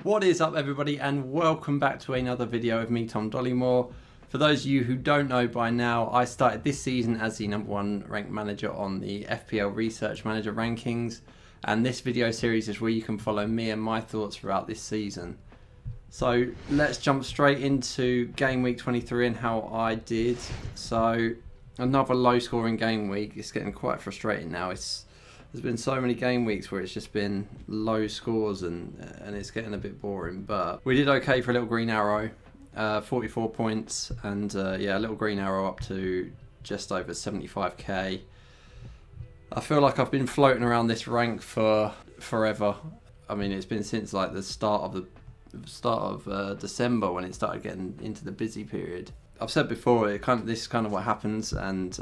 What is up, everybody, and welcome back to another video of me, Tom Dollimore. For those of you who don't know by now, I started this season as the #1 ranked manager on the FPL Research Manager rankings, and this video series is where you can follow me and my thoughts throughout this season. So let's jump straight into game week 23 and how I did. So another low scoring game week. It's getting quite frustrating now. There's been so many game weeks where it's just been low scores and it's getting a bit boring. But we did okay for a little green arrow, 44 points, and yeah, a little green arrow up to just over 75k. I feel like I've been floating around this rank for forever. I mean, it's been since like the start of December when it started getting into the busy period. I've said before, this is kind of what happens, and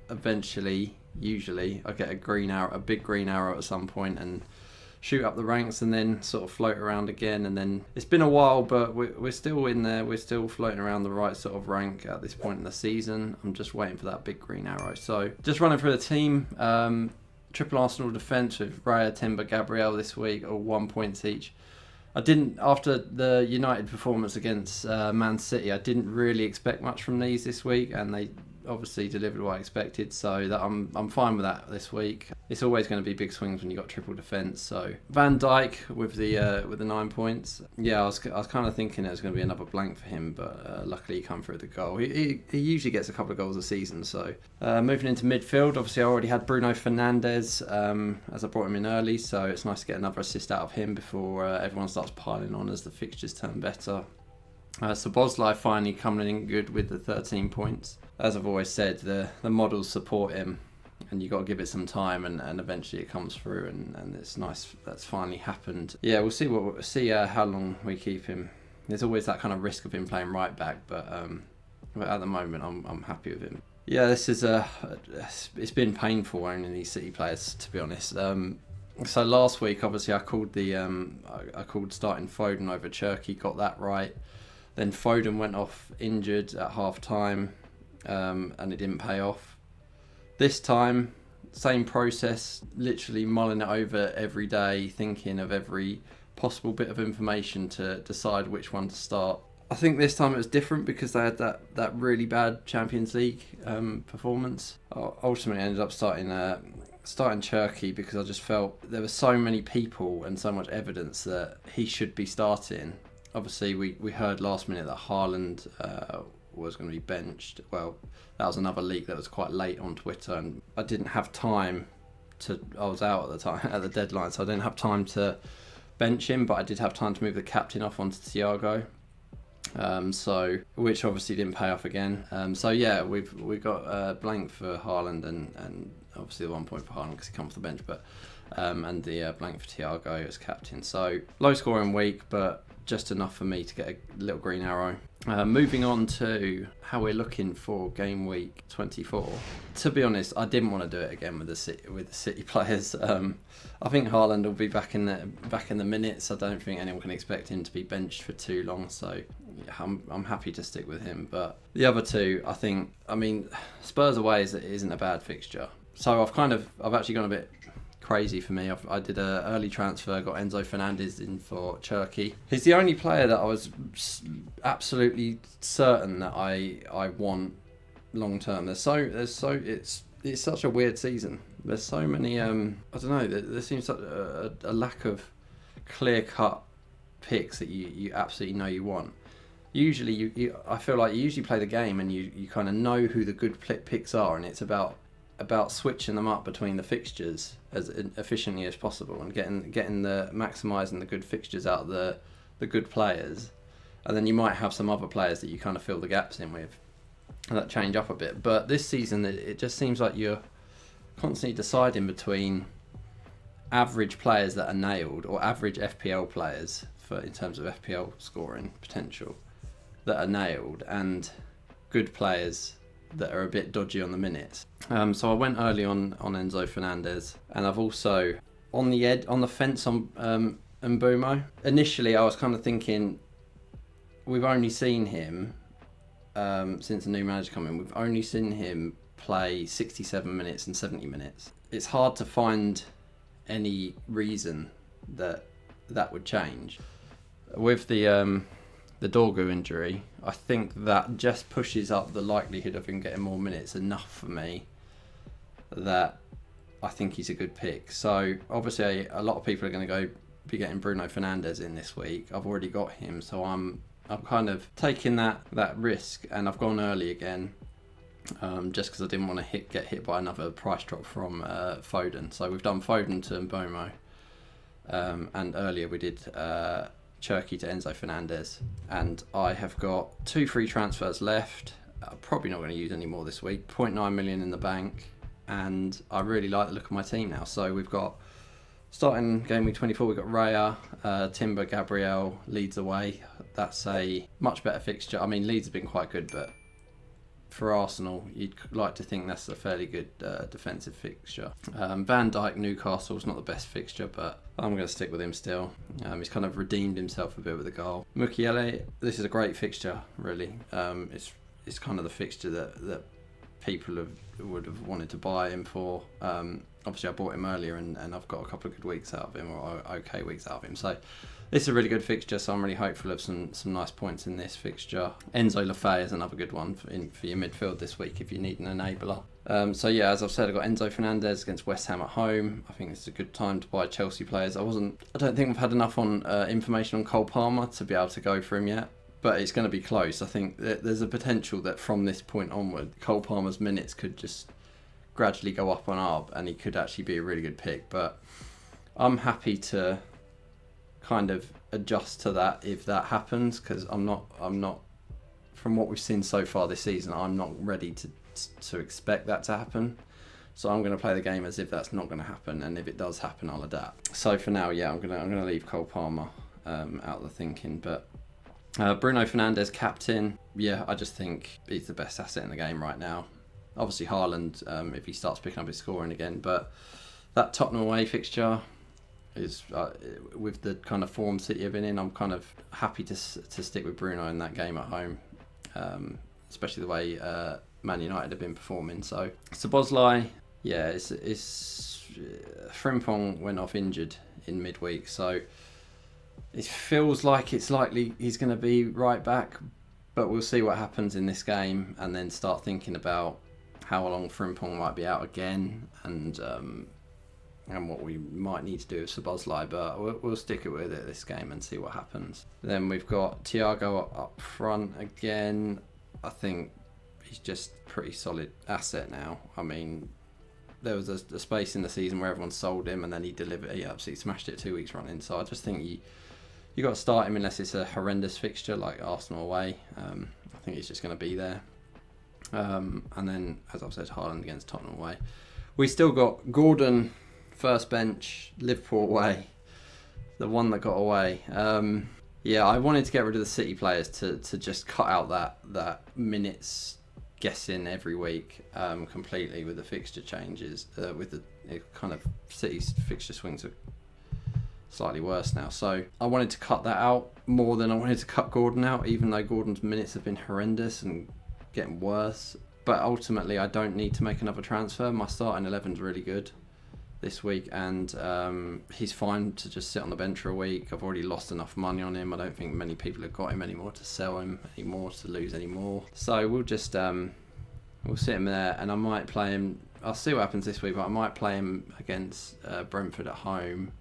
eventually, usually, I get a big green arrow at some point and shoot up the ranks, and then sort of float around again. And then it's been a while, but we're still in there. We're still floating around the right sort of rank at this point in the season. I'm just waiting for that big green arrow. So just running through the team. Triple Arsenal defence with Raya, Timber, Gabriel this week, all 1 point each. After the United performance against Man City, I didn't really expect much from these this week, and they obviously delivered what I expected, so that I'm fine with that this week. It's always going to be big swings when you got triple defence. So Van Dijk with the 9 points. Yeah, I was kind of thinking it was going to be another blank for him, but luckily he come through the goal. He usually gets a couple of goals a season. So moving into midfield, obviously I already had Bruno Fernandes as I brought him in early, so it's nice to get another assist out of him before everyone starts piling on as the fixtures turn better. Szoboszlai finally coming in good with the 13 points. As I've always said, the models support him, and you've got to give it some time, and eventually it comes through, and it's nice that's finally happened. Yeah, we'll see how long we keep him. There's always that kind of risk of him playing right back, but at the moment I'm happy with him. Yeah, this is it's been painful owning these City players, to be honest. So last week, obviously, I called starting Foden over Cherky, got that right. Then Foden went off injured at half time, and it didn't pay off. This time, same process, literally mulling it over every day, thinking of every possible bit of information to decide which one to start. I think this time it was different because they had that really bad Champions League performance. Ultimately, I ended up starting Cherky because I just felt there were so many people and so much evidence that he should be starting. Obviously, we heard last minute that Haaland was going to be benched. Well, that was another leak that was quite late on Twitter, and I didn't have time I was out at the time, at the deadline, so I didn't have time to bench him, but I did have time to move the captain off onto Thiago. Which obviously didn't pay off again. So yeah, we got a blank for Haaland and obviously the 1 point for Haaland because he comes off the bench, but and the blank for Thiago as captain. So low scoring week, but just enough for me to get a little green arrow. Moving on to how we're looking for game week 24. To be honest, I didn't want to do it again with the City players. I think Haaland will be back in the minutes. I don't think anyone can expect him to be benched for too long. So yeah, I'm happy to stick with him. But the other two, I mean, Spurs away isn't a bad fixture. So I've actually gone a bit crazy for me. I did an early transfer, got Enzo Fernandez in for Cherky. He's the only player that I was absolutely certain that I want long term. It's such a weird season. There's so many I don't know. There seems such a lack of clear cut picks that you absolutely know you want. Usually I feel like you usually play the game and you kind of know who the good picks are, and it's about switching them up between the fixtures as efficiently as possible and maximising the good fixtures out of the good players, and then you might have some other players that you kind of fill the gaps in with and that change up a bit. But this season it just seems like you're constantly deciding between average players that are nailed or average FPL players in terms of FPL scoring potential that are nailed, and good players that are a bit dodgy on the minutes. So I went early on Enzo Fernandez, and I've also on the fence on Mbeumo. Initially, I was kind of thinking we've only seen him since the new manager come in. We've only seen him play 67 minutes and 70 minutes. It's hard to find any reason that that would change. With the Dorgu injury, I think that just pushes up the likelihood of him getting more minutes enough for me that I think he's a good pick. So obviously a lot of people are going to be getting Bruno Fernandes in this week. I've already got him, so I'm kind of taking that risk, and I've gone early again, just because I didn't want to get hit by another price drop from Foden. So we've done Foden to Mbomo, and earlier we did Cherki to Enzo Fernandez, and I have got 2 free transfers left. I'm probably not going to use any more this week. 0.9 million in the bank, and I really like the look of my team now. So we've got, starting Gameweek24, we've got Raya, Timber, Gabriel, Leeds away. That's a much better fixture. I mean, Leeds have been quite good, but for Arsenal, you'd like to think that's a fairly good defensive fixture. Van Dijk, Newcastle's not the best fixture, but I'm going to stick with him still. He's kind of redeemed himself a bit with a goal. Mukiele, this is a great fixture, really. It's kind of the fixture that people would have wanted to buy him for. Obviously, I bought him earlier, and I've got a couple of good weeks out of him, or okay weeks out of him. So this is a really good fixture, so I'm really hopeful of some nice points in this fixture. Enzo Lefebvre is another good one for your midfield this week if you need an enabler. So yeah, as I've said, I've got Enzo Fernandez against West Ham at home. I think it's a good time to buy Chelsea players. I don't think we've had enough on information on Cole Palmer to be able to go for him yet, but it's going to be close. I think there's a potential that from this point onward, Cole Palmer's minutes could just gradually go up on ARB, and he could actually be a really good pick. But I'm happy to kind of adjust to that if that happens, because I'm not from what we've seen so far this season, I'm not ready to expect that to happen. So I'm going to play the game as if that's not going to happen, and if it does happen, I'll adapt. So for now, yeah, I'm going to leave Cole Palmer out of the thinking. But Bruno Fernandes, captain, yeah, I just think he's the best asset in the game right now. Obviously Haaland, if he starts picking up his scoring again, but that Tottenham away fixture is with the kind of form City have been in, I'm kind of happy to stick with Bruno in that game at home, especially the way Man United have been performing. So Szoboszlai, yeah, it's Frimpong went off injured in midweek, so it feels like it's likely he's going to be right back, but we'll see what happens in this game, and then start thinking about how long Frimpong might be out again, and what we might need to do with Szoboszlai, but we'll stick it with it this game and see what happens. Then we've got Thiago up front again. I think he's just a pretty solid asset now. I mean, there was a space in the season where everyone sold him, and then he delivered. He absolutely smashed it 2 weeks running. So I just think you got to start him unless it's a horrendous fixture like Arsenal away. I think he's just going to be there. And then, as I've said, Haaland against Tottenham away. We still got Gordon first bench, Liverpool away, the one that got away. Yeah, I wanted to get rid of the City players to just cut out that minutes guessing every week completely with the fixture changes. With the kind of City's fixture swings are slightly worse now. So I wanted to cut that out more than I wanted to cut Gordon out, even though Gordon's minutes have been horrendous and getting worse. But ultimately, I don't need to make another transfer. My starting 11's really good this week, and he's fine to just sit on the bench for a week. I've already lost enough money on him. I don't think many people have got him anymore to sell him anymore, to lose anymore. So we'll just we'll sit him there, and I might play him. I'll see what happens this week, but I might play him against Brentford at home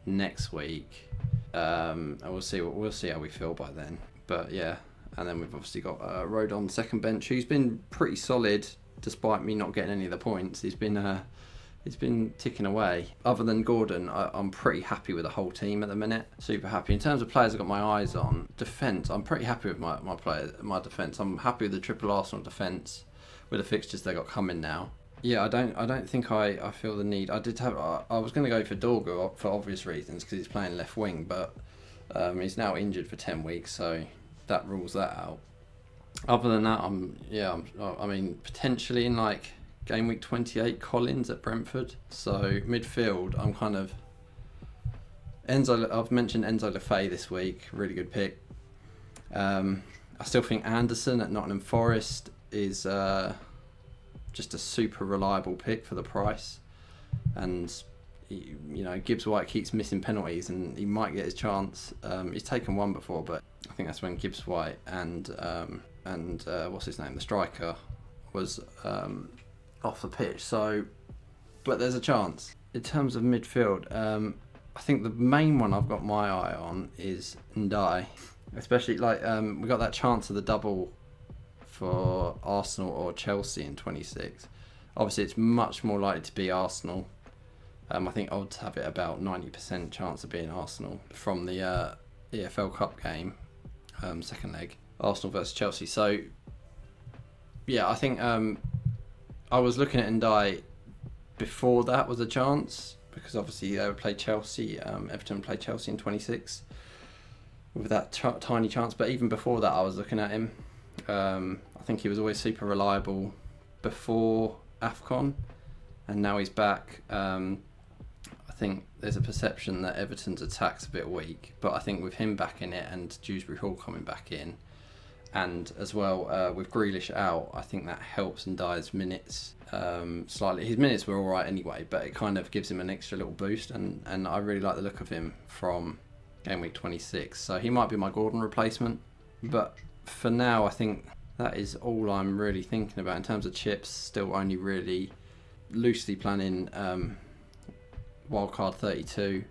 next week, and we'll see how we feel by then. But yeah, and then we've obviously got Rodon second bench, who's been pretty solid despite me not getting any of the points. He's been ticking away. Other than Gordon, I'm pretty happy with the whole team at the minute. Super happy. In terms of players I've got my eyes on, defence, I'm pretty happy with my defence. I'm happy with the triple Arsenal defence with the fixtures they got coming now. Yeah, I don't think I feel the need. I was going to go for Dorgu for obvious reasons because he's playing left wing, but he's now injured for 10 weeks, so that rules that out. Other than that, I mean, potentially in like Game Week 28, Collins at Brentford. So midfield, I'm kind of I've mentioned Enzo Lefebvre this week, really good pick. I still think Anderson at Nottingham Forest is just a super reliable pick for the price, and you know, Gibbs White keeps missing penalties and he might get his chance. He's taken one before, but I think that's when Gibbs White and what's his name, the striker, was off the pitch. So, but there's a chance. In terms of midfield, I think the main one I've got my eye on is Ndai, especially like we got that chance of the double for Arsenal or Chelsea in 26. Obviously, it's much more likely to be Arsenal. I think odds have it about 90% chance of being Arsenal from the EFL Cup game, second leg, Arsenal versus Chelsea. So, yeah, I think I was looking at Ndai before that was a chance, because obviously they would play Chelsea, Everton played Chelsea in 26 with that tiny chance. But even before that, I was looking at him. I think he was always super reliable before AFCON, and now he's back. I think there's a perception that Everton's attack's a bit weak, but I think with him back in it and Dewsbury Hall coming back in, and as well with Grealish out, I think that helps Ndai's minutes slightly. His minutes were all right anyway, but it kind of gives him an extra little boost, and I really like the look of him from Gameweek 26. So he might be my Gordon replacement, but for now I think that is all I'm really thinking about in terms of chips. Still only really loosely planning wildcard 32,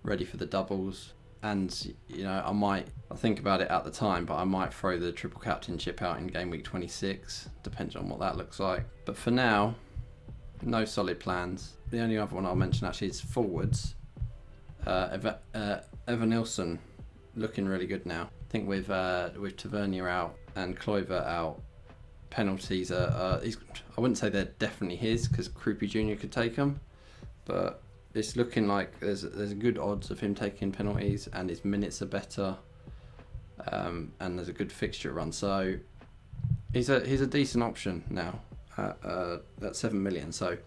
ready for the doubles. And, you know, I think about it at the time, but I might throw the triple captain chip out in Game Week 26, depending on what that looks like. But for now, no solid plans. The only other one I'll mention actually is forwards. Evanilson looking really good now. I think with Tavernier out and Kluivert out, penalties are I wouldn't say they're definitely his, because Krupi Jr. could take them, but it's looking like there's a good odds of him taking penalties, and his minutes are better, and there's a good fixture run. So he's a decent option now at 7 million. So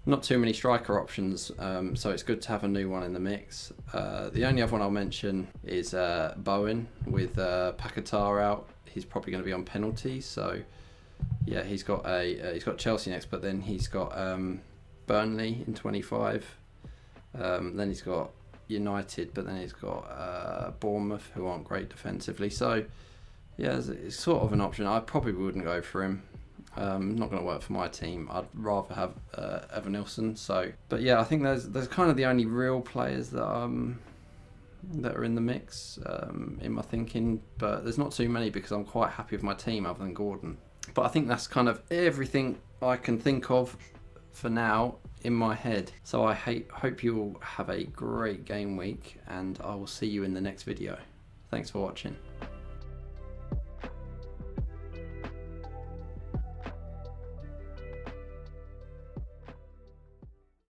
not too many striker options. So it's good to have a new one in the mix. The only other one I'll mention is Bowen with Paquetá out. He's probably going to be on penalties. So yeah, he's got Chelsea next, but then he's got Burnley in 25. Then he's got United, but then he's got Bournemouth, who aren't great defensively. So yeah, it's sort of an option. I probably wouldn't go for him. Not going to work for my team. I'd rather have Evanilson. So, but yeah, I think there's kind of the only real players that are in the mix in my thinking. But there's not too many, because I'm quite happy with my team other than Gordon. But I think that's kind of everything I can think of for now in my head. So I hope you all have a great game week, and I will see you in the next video. Thanks for watching.